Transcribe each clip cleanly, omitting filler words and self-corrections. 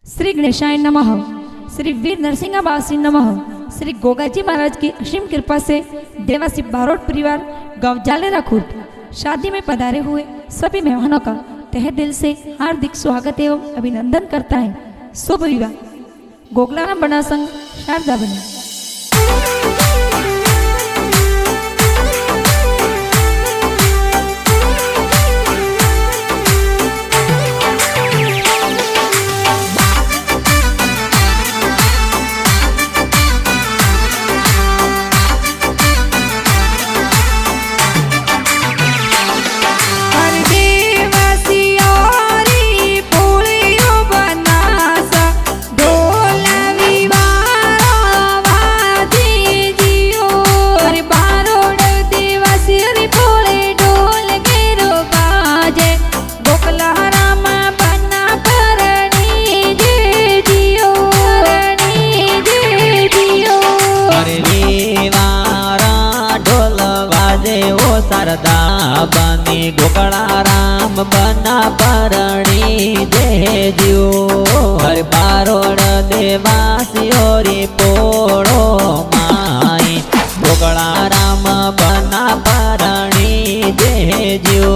श्री गणेशाय नमः। श्री वीर नरसिंहाबासी नमः। श्री गोगाजी महाराज की असीम कृपा से देवासी बारोट परिवार गांव जालेरा खुर्द शादी में पधारे हुए सभी मेहमानों का तहे दिल से हार्दिक स्वागत एवं अभिनंदन करता है। शुभ विवाह गोगलाना बना संघ शारदा बनी। शारदा बनी गोकड़ा राम बना परणी जय जियो हर बारोड़ देवासियो रे पोड़ो माई गोकड़ा राम बना परणी जय जियो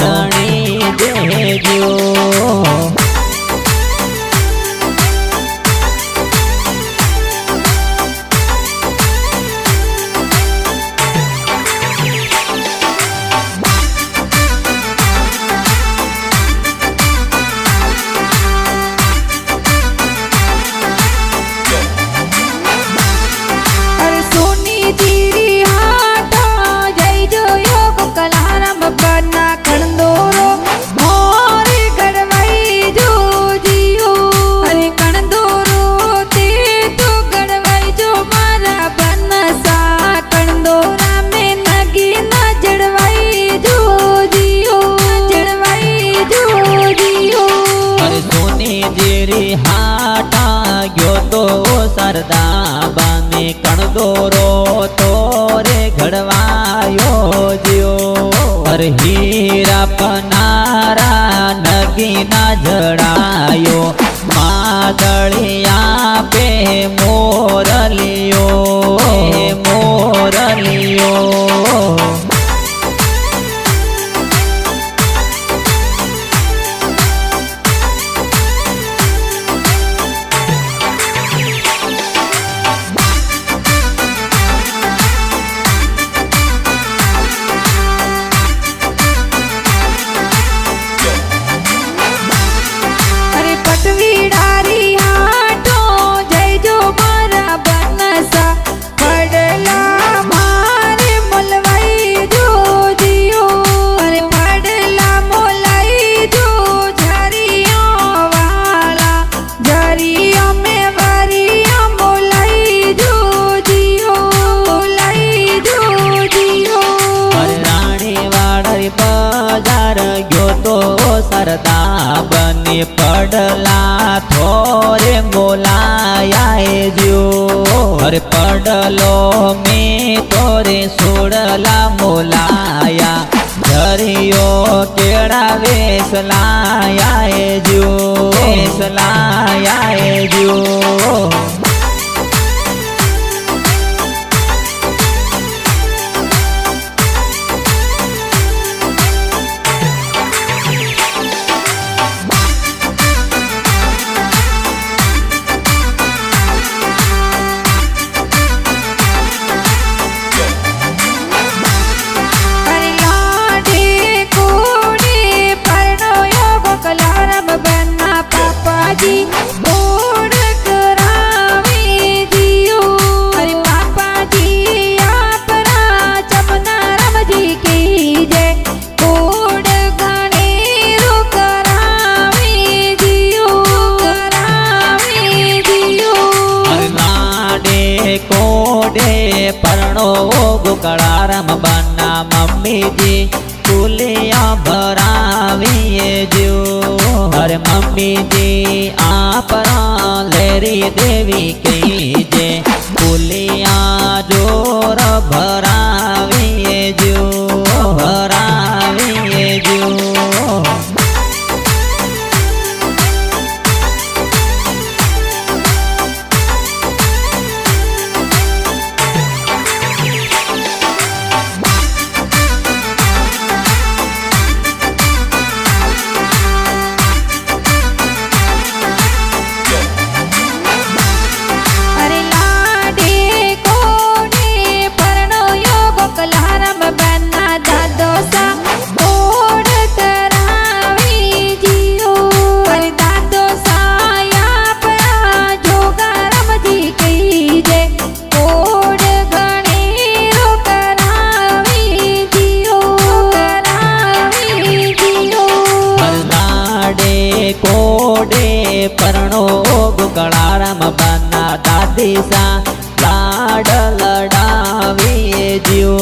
रणी जय जियो। शारदा बनी कणदोरो तोरे घड़वायो जियो हर हीरा पनारा नगीना जड़ायो मादड़िया पे मोरलियो मोरलियो। शारदा बनी पड़ला थोरे गोलाया जो हर पड़लो में तोरे सोड़ला मोलाया झरियो केड़ा वेसलाया जो वेसलाया जो। कोडे परनो गोकड़ा राम बना मम्मी जी कुलिया भराविए जो हर मम्मी जी आप लेरी देवी की जे कुलिया जोर भराविए जो भराविए जो। પરણો ગોકળારામ બાના દાદી સા લાડ લડાવીએ જીઓ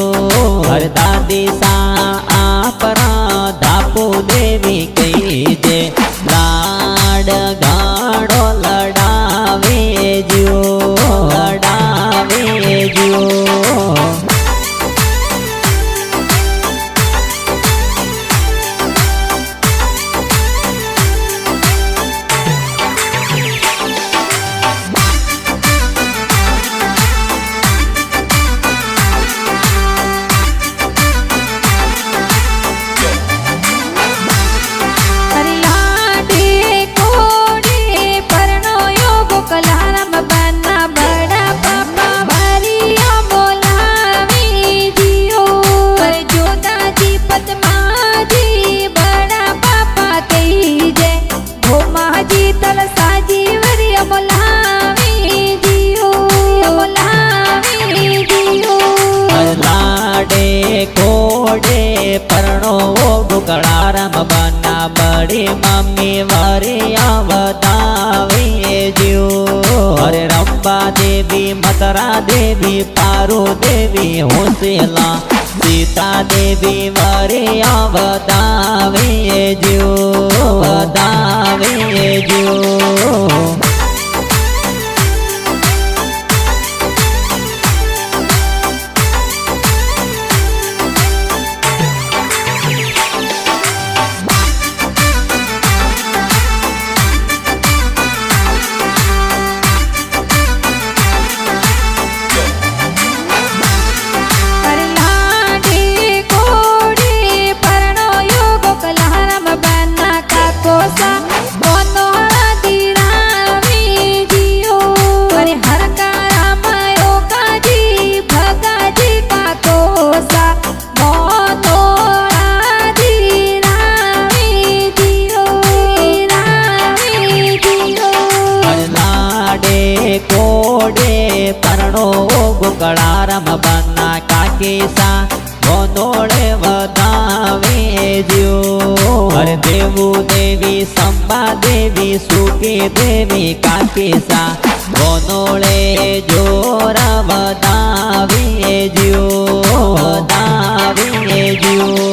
હર દાદી સા આપણા ધાપુ દેવી કહી દે લાડ ગાડો લડાવીએ જીઓ લડાવીએ જીઓ કોડે પરણો ગોકળારામ બાના બડી મમ્મી વરિયા વધાવીએ જીઓ હરે રંબા દેવી મતરા દેવી પારો દેવી હોસેલા સીતા દેવી વરિયા વધાવીએ જીઓ વધાવીએ જીઓ કોડે પરણો ગોકળારામ બાના કાકી સા ગોંદોળે વધાવીએ જીઓ હર દેવું દેવી સંબા દેવી સુખી દેવી કાકી સા ગોંદોળે જોરા વધાવીએ જીઓ વધાવીએ જીઓ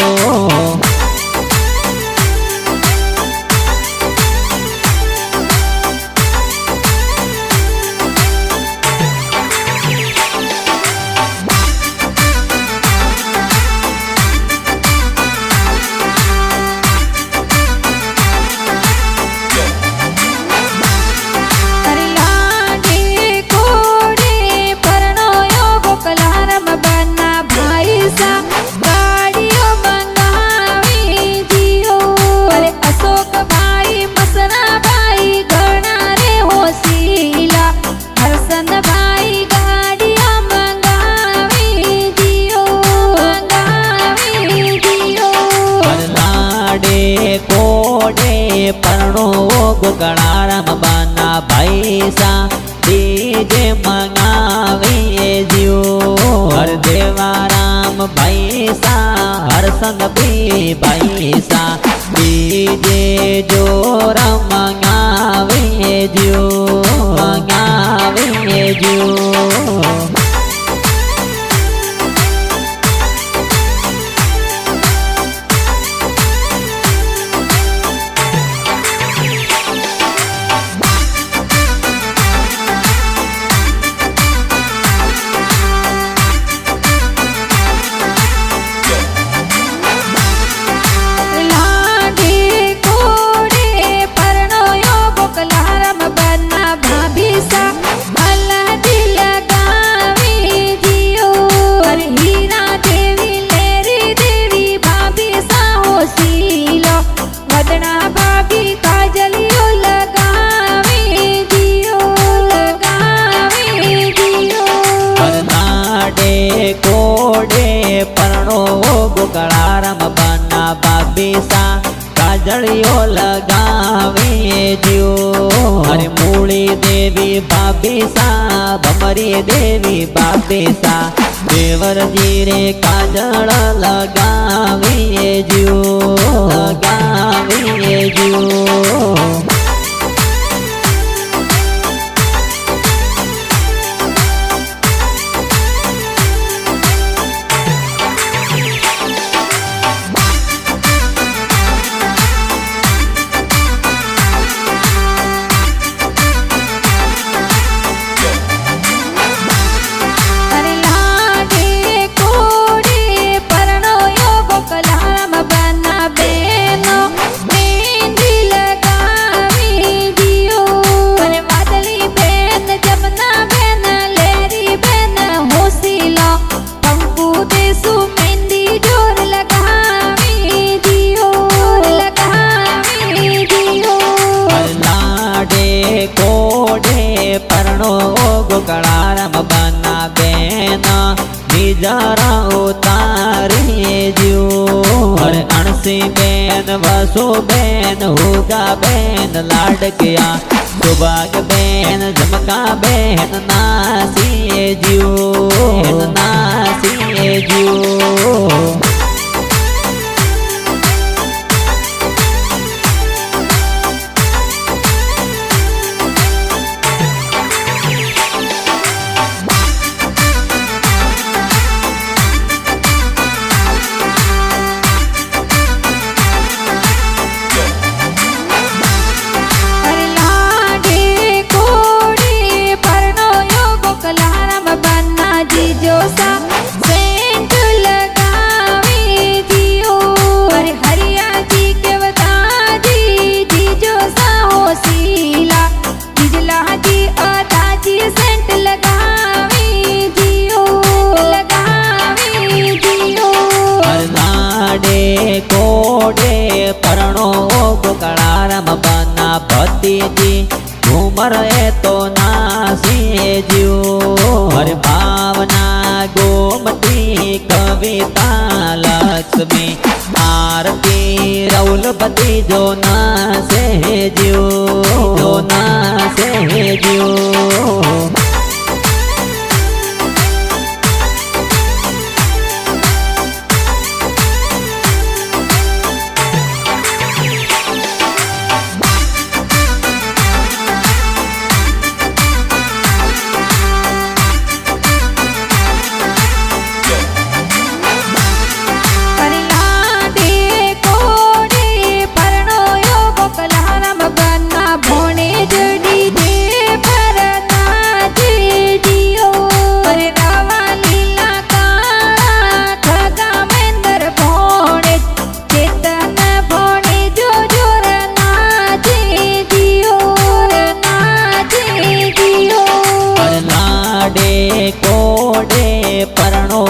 કોડે પરણો ગોકળારામ બાના ભાઈ સા બીજે મંગાવીએ જીઓ હર દેવારામ ભાઈ સા હરસંગ બી ભાઈ સા બીજે જોરા મંગાવીએ જીઓ મંગાવીએ જીઓ ગોકળારામ બાના બાબી સા કાજળિયો લગાવીએ જીઓ હરે મૂળી દેવી બાબી સા ભમરી દેવી બાબી સા દેવરજી રે કાજળ લગાવીએ જીઓ લગાવીએ જીઓ કોડે પરણો ગોકળારામ બાના બેન નિજરા ઉતારી જ્યો અરે અણસી બેન વસુ બેન હુગા બેન લાડકિયા સુભાગ બેન જમકા બેન નાસી જ્યો નાસી જ્યો કોડે પરણો ગોકળારામ બાના ભતીજી ઘુમર એ તો નાસી જ્યો હરે ભાવના ગોમતી કવિતા લક્ષ્મી આરતી રૌલપતિ જો નાસે જ્યો નાસે જ્યો કોડે પરણો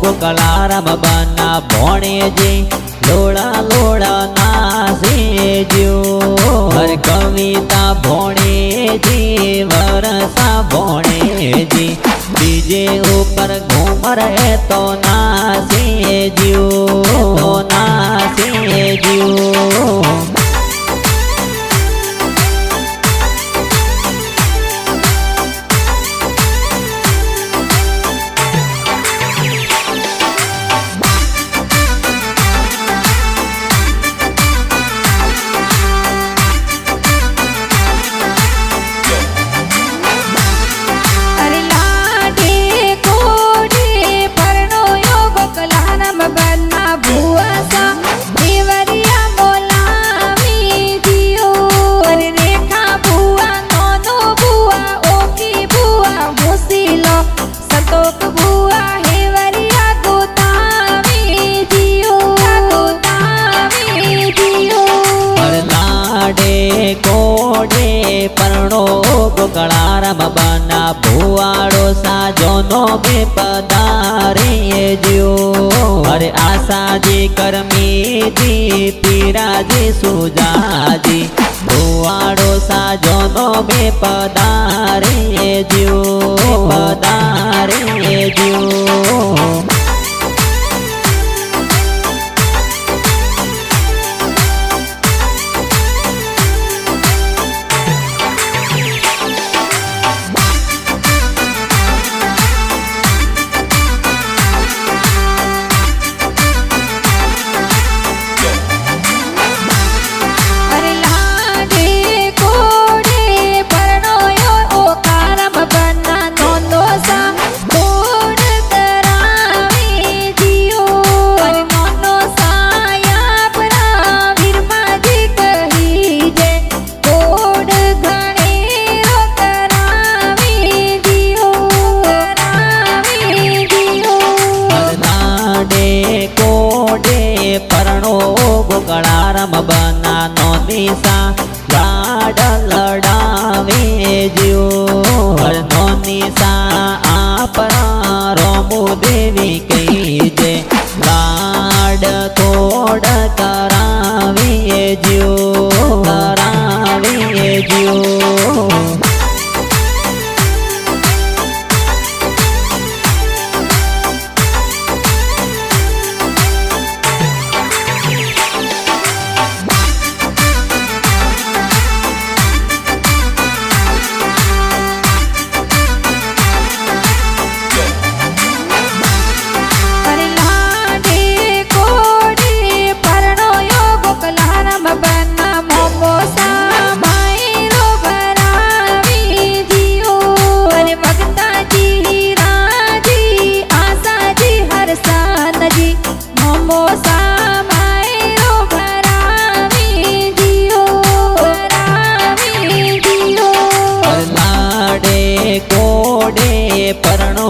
ગોકળારામ બાના ભોણેજી લોડા લોડા નાસી જ્યો હર કવિતા ભોણેજી વરસા ભોણેજી બીજે ઉપર ઘુમર એ તો નાસી જ્યો નાસી જ્યો કોડે પરણો ગોકળારામ બાના ભુવાડો સાજોનો બે પધારે જ્યો અરે આશાજી કરમીજી પીરાજી સુજાજી ભુવાડો સાજોનો બે પધારે જ્યો પધારે જ્યો કોડ અરે લાડે કોડે પરણોયો ગોકલારામ બના મોમોસા માયરો ભરાવી જીઓ અરે ભગતાજી રાજી આસાજી હરસાનજી મોમોસા માયરો ભરાવી જીઓ લાડે કોડે પરણો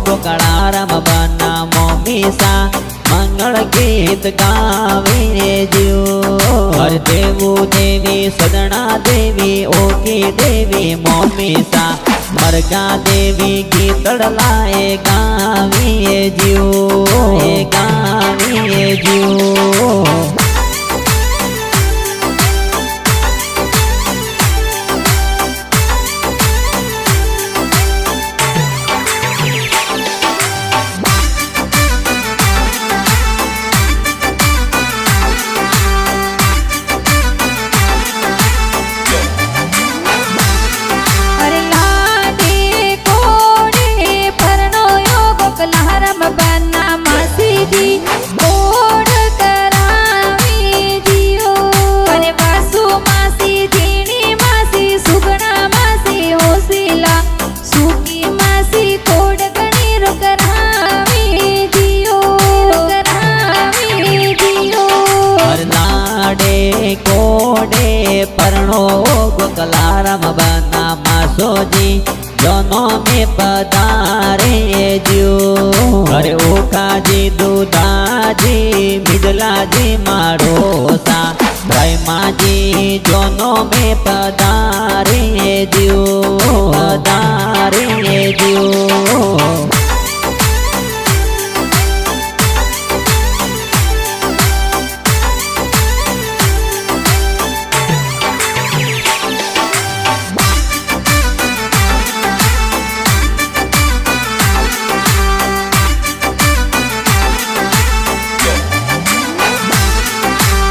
ગોકળારામ બના મોમીસા મંગળ ગીત ગાવે જીઓ હર દેવું દેવી સદણા દેવી ઓકી દેવી મોમીસા મરગા દેવી ગીતડલાએ ગાવીએ જીઓ ગાવીએ જીઓ અરે લાડે કોડે પરણોયો ગોકલારામ બના માસીજી કોડ કરાવી જીઓ અરે વાસુ માસી ઝીણી માસી સુગણા માસી હોસીલા સુકી માસી કોડ ગણી કરાવી જીઓ લાડે કોડે પરણો ગોકલારામ બના માસોજી જોનો મે પધારે જ્યો અરે ઓકાજી દુદાજી મિદલાજી મારો સા ભાઈમાજી જોનો મે પધારે જ્યો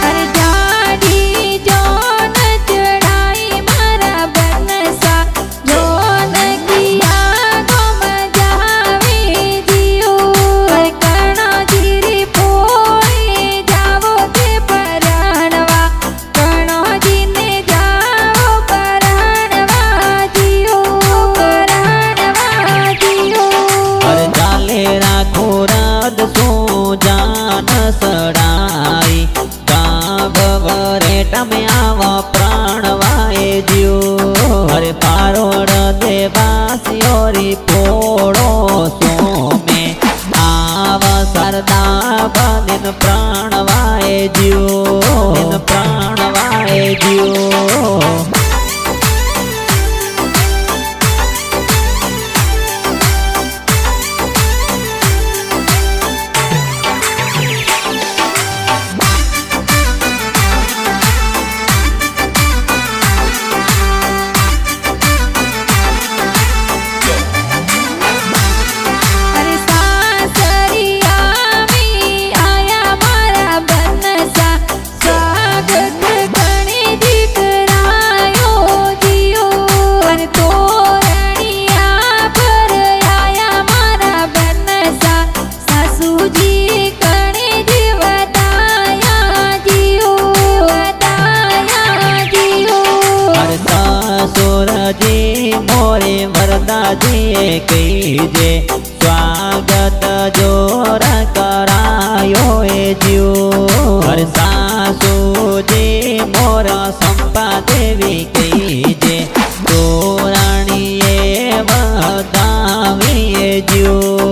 અરે જાડી જોન ચડાઈ મારા બનસા જોન કિયા ગમ જાવે જીઓ કણા જીરી પોઈ જાવો તે પરણવા કણોજીને જાવો પરણવા જીઓ અરે ચાલે રાખો રાત શું જાન સડાઈ ગાવરે ટમે આવા પ્રાણવાય જ્યો અરે પારોડ દેવાસિયોરી પોળો સોમે આવા સરદા બદન પ્રાણવાય જ્યો અરે સાસરિયા મી આયા મારા બનસા સ્વાગત ગણે દીકરાયો જીઓ અરે તોરણિયા પર આયા મારા બનસા સાસુજી ગણે જીવતાયા જીઓ અરે સાસુરજી મોરે વરદાજીએ કહીજે સ્વાગત જોર કરાયો એ જ્યો અરે સાસુજી મોર સંપા દેવી કહીજે તોરાણીએ વધાવીએ જ્યો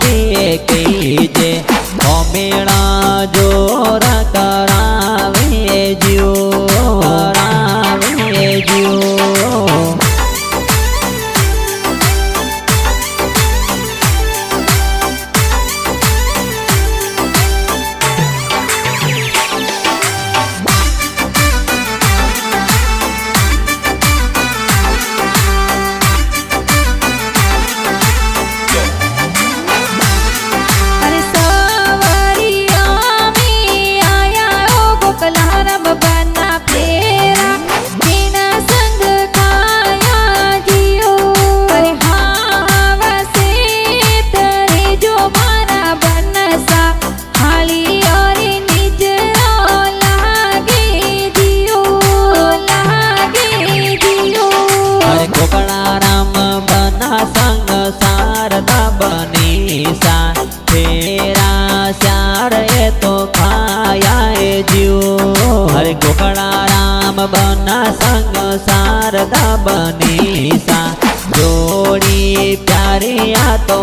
दिए कीजे मेला जोर करावे जियो करावे जियो अरे सवरिया में आया ओ गोकलारम बना फेरा बिना संग खाया जियो अरे हावा से तरे जो मारा बनसा हाली और निज लागे जियो अरे गोकला राम बना संग शारदा बनीसा फेरा श्यार ये तो खाया जियो अरे गोकला राम बना संग शारदा बनीसा जोड़ी प्यारिया तो